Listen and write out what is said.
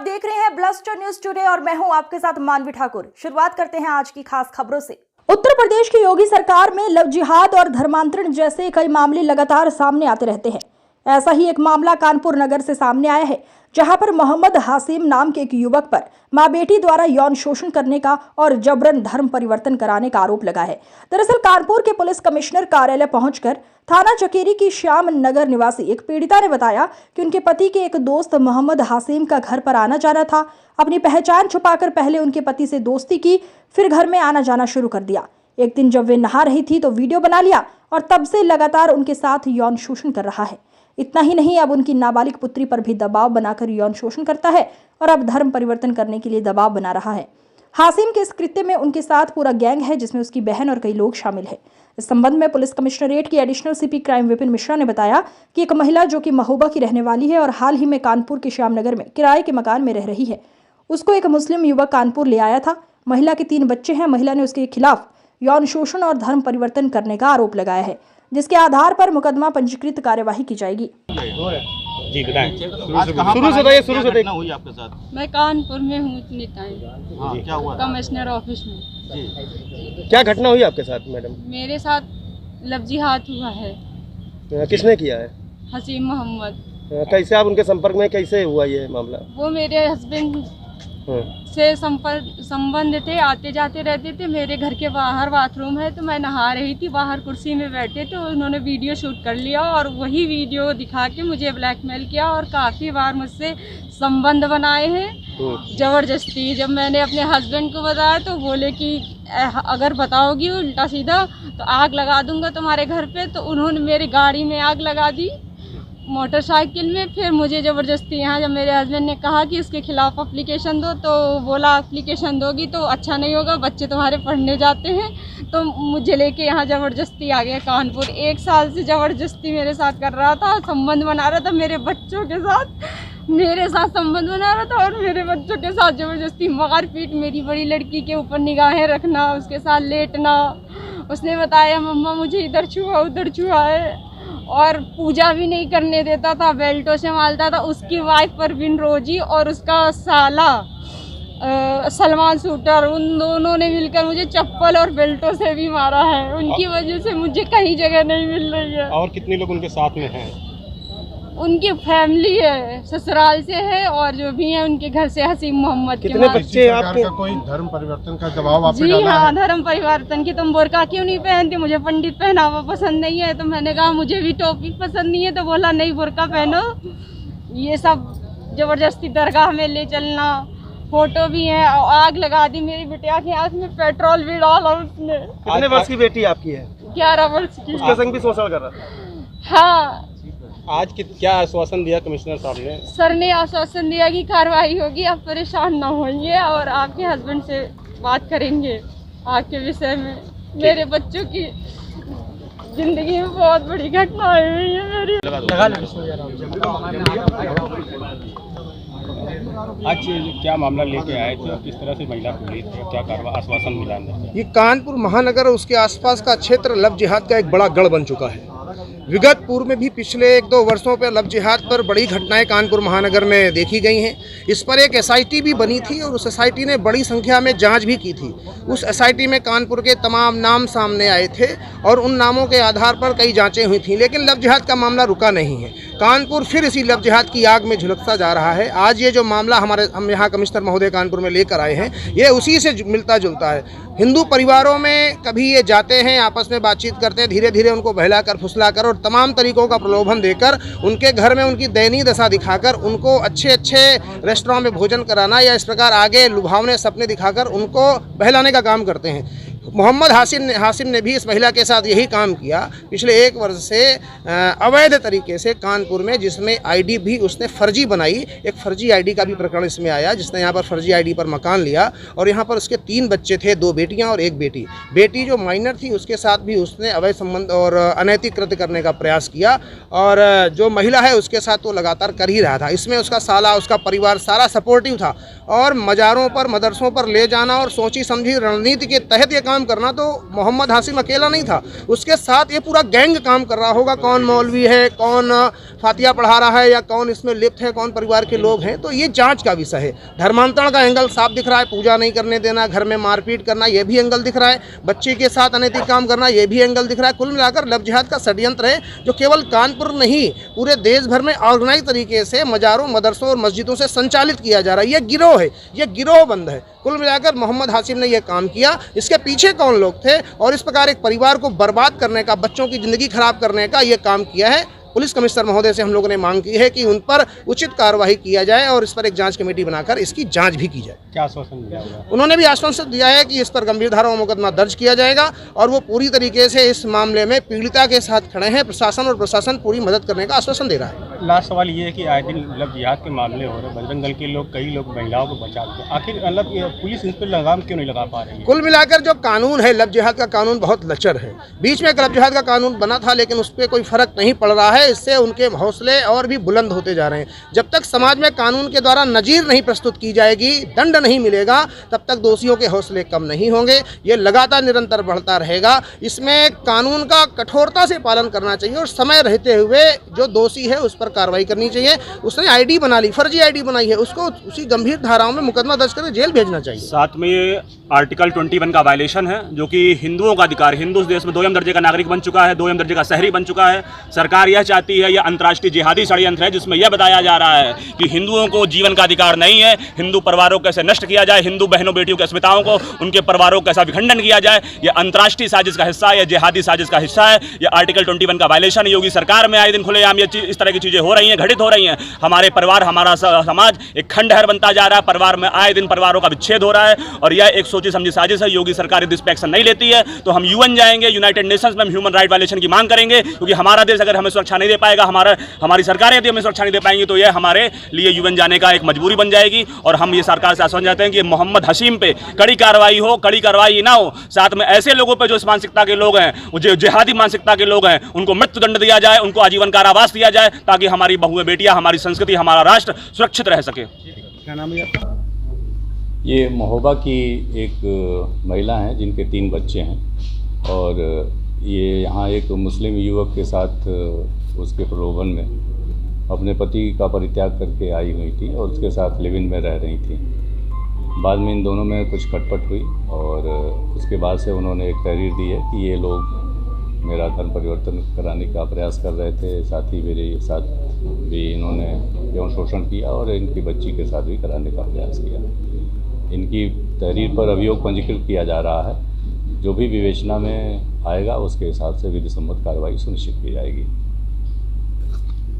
देख रहे हैं ब्लस्टर न्यूज टुडे और मैं हूं आपके साथ मानवी ठाकुर। शुरुआत करते हैं आज की खास खबरों से। उत्तर प्रदेश की योगी सरकार में लव जिहाद और धर्मांतरण जैसे कई मामले लगातार सामने आते रहते हैं। ऐसा ही एक मामला कानपुर नगर से सामने आया है, जहां पर मोहम्मद हासिम नाम के एक युवक पर मां बेटी द्वारा यौन शोषण करने का और जबरन धर्म परिवर्तन कराने का आरोप लगा है। दरअसल कानपुर के पुलिस कमिश्नर कार्यालय पहुंचकर थाना चकेरी की श्याम नगर निवासी एक पीड़िता ने बताया कि उनके पति के एक दोस्त मोहम्मद हासिम का घर पर आना जाना था। अपनी पहचान छुपाकर पहले उनके पति से दोस्ती की, फिर घर में आना जाना शुरू कर दिया। एक दिन जब वे नहा रही थी तो वीडियो बना लिया और तब से लगातार उनके साथ यौन शोषण कर रहा है। इतना ही नहीं, अब उनकी नाबालिग पुत्री पर भी दबाव बनाकर यौन शोषण करता है और अब धर्म परिवर्तन करने के लिए दबाव बना रहा है। हासिम के इस कृत्य में उनके साथ पूरा गैंग है, जिसमें उसकी बहन और कई लोग शामिल है। इस संबंध में पुलिस कमिश्नरेट की additional CP crime Vipin Mishra ने बताया कि एक महिला जो कि महोबा की रहने वाली है और हाल ही में कानपुर के श्यामनगर में किराए के मकान में रह रही है, उसको एक मुस्लिम युवक कानपुर ले आया था। महिला के 3 बच्चे हैं। महिला ने उसके खिलाफ यौन शोषण और धर्म परिवर्तन करने का आरोप लगाया है, जिसके आधार पर मुकदमा पंजीकृत कार्यवाही की जाएगी। जी बताएं, शुरू से देखना हुई आपके साथ। मैं कानपुर में हूँ इतनी टाइम। हाँ, क्या हुआ? कमिश्नर ऑफिस में। जी, क्या घटना हुई आपके साथ मैडम? मेरे साथ लव जिहाद हुआ है। किसने किया है? हसीम मोहम्मद। कैसे आप उनके संपर्क में, कैसे हुआ ये मामला? वो मेरे हस्बैंड से संबंध थे, आते जाते रहते थे। मेरे घर के बाहर बाथरूम है, तो मैं नहा रही थी, बाहर कुर्सी में बैठे थे। उन्होंने वीडियो शूट कर लिया और वही वीडियो दिखा के मुझे ब्लैकमेल किया और काफ़ी बार मुझसे संबंध बनाए हैं ज़बरदस्ती। जब मैंने अपने हस्बैंड को बताया तो बोले कि अगर बताओगी उल्टा सीधा तो आग लगा दूंगा तुम्हारे घर पे। तो उन्होंने मेरी गाड़ी में आग लगा दी, मोटरसाइकिल में। फिर मुझे ज़बरदस्ती यहाँ जब मेरे हस्बैंड ने कहा कि उसके खिलाफ़ एप्लीकेशन दो, तो बोला एप्लीकेशन दोगी तो अच्छा नहीं होगा, बच्चे तुम्हारे पढ़ने जाते हैं। तो मुझे लेके यहाँ ज़बरदस्ती आ गया कानपुर। 1 साल से ज़बरदस्ती मेरे साथ कर रहा था, संबंध बना रहा था मेरे बच्चों के साथ, मेरे साथ संबंध बना रहा था और मेरे बच्चों के साथ ज़बरदस्ती मारपीट। मेरी बड़ी लड़की के ऊपर निगाहें रखना, उसके साथ लेटना। उसने बताया मम्मा मुझे इधर छुआ उधर छुआ है, और पूजा भी नहीं करने देता था, बेल्टों से मारता था। उसकी वाइफ परवीन रोजी और उसका साला सलमान शूटर, उन दोनों ने मिलकर मुझे चप्पल और बेल्टों से भी मारा है। उनकी वजह से मुझे कहीं जगह नहीं मिल रही है। और कितने लोग उनके साथ में हैं? उनकी फैमिली है, ससुराल से है और जो भी है उनके घर से हसीम मोहम्मद के। कितने बच्चे आपके? कोई धर्म परिवर्तन का दबाव आप पे जी डाला हाँ, है? धर्म परिवर्तन की। तुम बुर्का क्यों नहीं पहनती? मुझे पंडित पहनावा पसंद नहीं है। तो मैंने कहा मुझे भी टोपी पसंद नहीं है। तो बोला नहीं बुर्का पहनो। ये सब जबरदस्ती दरगाह में ले चलना, फोटो भी है। आग लगा दी मेरी बिटिया के हाथ में, पेट्रोल भी डाला उसने। कितने वर्ष की बेटी आपकी है? 11 वर्ष की। उसके संग भी शोषण कर रहा था? हाँ। आज क्या आश्वासन दिया कमिश्नर साहब ने? सर ने आश्वासन दिया कि कार्रवाई होगी, आप परेशान ना होइए और आपके हस्बैंड से बात करेंगे आपके विषय में। मेरे बच्चों की जिंदगी में बहुत बड़ी घटना हुई है मेरी। आज क्या मामला लेके आए थे, किस तरह से महिला को ली थी, क्या कार्रवाई आश्वासन मिला? ये कानपुर महानगर और उसके आसपास का क्षेत्र लव जिहाद का एक बड़ा गढ़ बन चुका है। विगत पूर्व में भी पिछले 1-2 वर्षों पर लव जिहाद पर बड़ी घटनाएं कानपुर महानगर में देखी गई हैं। इस पर एक एसआईटी भी बनी थी और उस एसआईटी ने बड़ी संख्या में जांच भी की थी। उस एसआईटी में कानपुर के तमाम नाम सामने आए थे और उन नामों के आधार पर कई जांचें हुई थी, लेकिन लव जिहाद का मामला रुका नहीं है। कानपुर फिर इसी लव जिहाद की आग में झुलसता जा रहा है। आज ये जो मामला हम यहाँ कमिश्नर महोदय कानपुर में लेकर आए हैं, ये उसी से मिलता जुलता है। हिंदू परिवारों में कभी ये जाते हैं, आपस में बातचीत करते हैं, धीरे धीरे उनको बहलाकर फुसलाकर और तमाम तरीकों का प्रलोभन देकर उनके घर में उनकी दयनीय दशा दिखाकर उनको अच्छे अच्छे रेस्टोरेंट में भोजन कराना या इस प्रकार आगे लुभावने सपने दिखाकर उनको बहलाने का काम करते हैं। मोहम्मद हासिम ने भी इस महिला के साथ यही काम किया पिछले 1 वर्ष से अवैध तरीके से कानपुर में, जिसमें आईडी भी उसने फर्जी बनाई। एक फर्जी आईडी का भी प्रकरण इसमें आया, जिसने यहाँ पर फर्जी आईडी पर मकान लिया और यहाँ पर उसके 3 बच्चे थे, 2 बेटियाँ और 1 बेटी। बेटी जो माइनर थी उसके साथ भी उसने अवैध संबंध और अनैतिक कृत्य करने का प्रयास किया और जो महिला है उसके साथ वो लगातार कर ही रहा था। इसमें उसका साला, उसका परिवार सारा सपोर्टिव था और मज़ारों पर, मदरसों पर ले जाना और सोची समझी रणनीति के तहत ये काम काम करना, तो मोहम्मद हाशिम अकेला नहीं था, उसके साथ ये पूरा गैंग काम कर रहा होगा। कौन मौलवी है, कौन फातिया पढ़ा रहा है, या कौन इसमें लिप्त है, कौन परिवार के लोग हैं, तो ये जांच का विषय है। धर्मांतरण का एंगल साफ दिख रहा है, पूजा नहीं करने देना, घर में मारपीट करना, ये भी एंगल दिख रहा है, बच्चे के साथ अनैतिक काम करना, ये भी एंगल दिख रहा है। कुल मिलाकर लव जिहाद का षड्यंत्र है जो केवल कानपुर नहीं पूरे देश भर में ऑर्गेनाइज तरीके से मजारों, मदरसों और मस्जिदों से संचालित किया जा रहा है। ये गिरोह है, ये गिरोह बंद है। कुल मिलाकर मोहम्मद हाशिम ने यह काम किया, इसके पीछे कौन लोग थे और इस प्रकार एक परिवार को बर्बाद करने का, बच्चों की ज़िंदगी खराब करने का ये काम किया है। पुलिस कमिश्नर महोदय से हम लोगों ने मांग की है कि उन पर उचित कार्रवाई किया जाए और इस पर एक जांच कमेटी बनाकर इसकी जांच भी की जाए। क्या आश्वासन दिया हुआ है? उन्होंने भी आश्वासन दिया है कि इस पर गंभीर धारा में मुकदमा दर्ज किया जाएगा और वो पूरी तरीके से इस मामले में पीड़िता के साथ खड़े हैं। प्रशासन और प्रशासन पूरी मदद करने का आश्वासन दे रहा है। लास्ट सवाल ये है कि आए दिन लव जिहाद के मामले हो रहे हैं, बजरंग दल के लोग, कई लोग महिलाओं को बचाते हैं, आखिर मतलब ये पुलिस इन पर लगाम क्यों नहीं लगा पा रही है? कुल मिलाकर जो कानून है, लव जिहाद का कानून बहुत लचर है। बीच में एक लव जिहाद का कानून बना था, लेकिन उस पर कोई फर्क नहीं पड़ रहा है। इससे उनके हौसले और भी बुलंद होते जा रहे हैं। जब तक समाज में कानून के द्वारा नजीर नहीं प्रस्तुत की जाएगी, दंड नहीं मिलेगा, तब तक दोषियों के हौसले कम नहीं होंगे। ये लगातार निरंतर बढ़ता रहेगा। इसमें कानून का कठोरता से पालन करना चाहिए और समय रहते हुए जो दोषी है उस पर कार्रवाई करनी चाहिए। उसने आईडी बना ली, फर्जी आईडी बनाई है, उसको उसी गंभीर धाराओं में मुकदमा दर्ज करके जेल भेजना चाहिए। साथ में ये आर्टिकल 21 का वायलेशन है, जो कि हिंदुओं का अधिकार, हिंदू इस देश में 2 दर्जे का नागरिक बन चुका है, 2 दर्जे का शहरी बन चुका है। सरकार यह चाहती है, यह अंतर्राष्ट्रीय जिहादी षड्यंत्र है जिसमें यह बताया जा रहा है कि हिंदुओं को जीवन का अधिकार नहीं है, हिंदू परिवारों को कैसे नष्ट किया जाए, हिंदू बहनों बेटियों की अस्मिताओं को, उनके परिवारों को कैसा विखंडन किया जाए। यह अंतर्राष्ट्रीय साजिश का हिस्सा है, यह जिहादी साजिश का हिस्सा है, यह आर्टिकल 21 का वायलेशन है। योगी सरकार में आए दिन खुलेआम इस तरह की चीज़ें हो रही हैं, घटित हो रही हैं। हमारे परिवार, हमारा समाज एक खंडहर बनता जा रहा है। परिवार में आए दिन परिवारों का विच्छेद हो रहा है और यह एक सोची समझी साजिश है। योगी सरकार यदि इस पर एक्शन नहीं लेती है तो हम यूएन जाएंगे, यूनाइटेड नेशंस में हम ह्यूमन राइट वायलेशन की मांग करेंगे, क्योंकि हमारा देश अगर हमें सुरक्षा नहीं दे पाएगा, हमारी सरकारें यदि हमें सुरक्षा नहीं दे पाएंगी, तो यह हमारे लिए यूएन जाने का एक मजबूरी बन जाएगी। और हम ये सरकार से आश्वासन चाहते हैं कि मोहम्मद हशीम पे कड़ी कार्रवाई हो, कड़ी कार्रवाई ना हो। साथ में ऐसे लोगों पे जो इस मानसिकता के लोग हैं, जो जिहादी मानसिकता के लोग हैं, उनको मृत्युदंड दिया जाए, उनको आजीवन कारावास दिया जाए, ताकि हमारी बहुएं बेटियां, हमारी संस्कृति, हमारा राष्ट्र सुरक्षित रह सके। क्या नाम है आपका? ये महोबा की एक महिला हैं जिनके 3 बच्चे हैं और ये यहाँ एक मुस्लिम युवक के साथ उसके प्रलोभन में अपने पति का परित्याग करके आई हुई थी और उसके साथ लिव इन में रह रही थी। बाद में इन दोनों में कुछ खटपट हुई और उसके बाद से उन्होंने एक तहरीर दी है कि ये लोग मेरा धर्म परिवर्तन कराने का प्रयास कर रहे थे, साथ ही मेरे साथ भी इन्होंने यौन शोषण किया और इनकी बच्ची के साथ भी कराने का प्रयास किया। इनकी तहरीर पर अभियोग पंजीकृत किया जा रहा है। जो भी विवेचना में आएगा उसके हिसाब से विधि सम्मत कार्रवाई सुनिश्चित की जाएगी।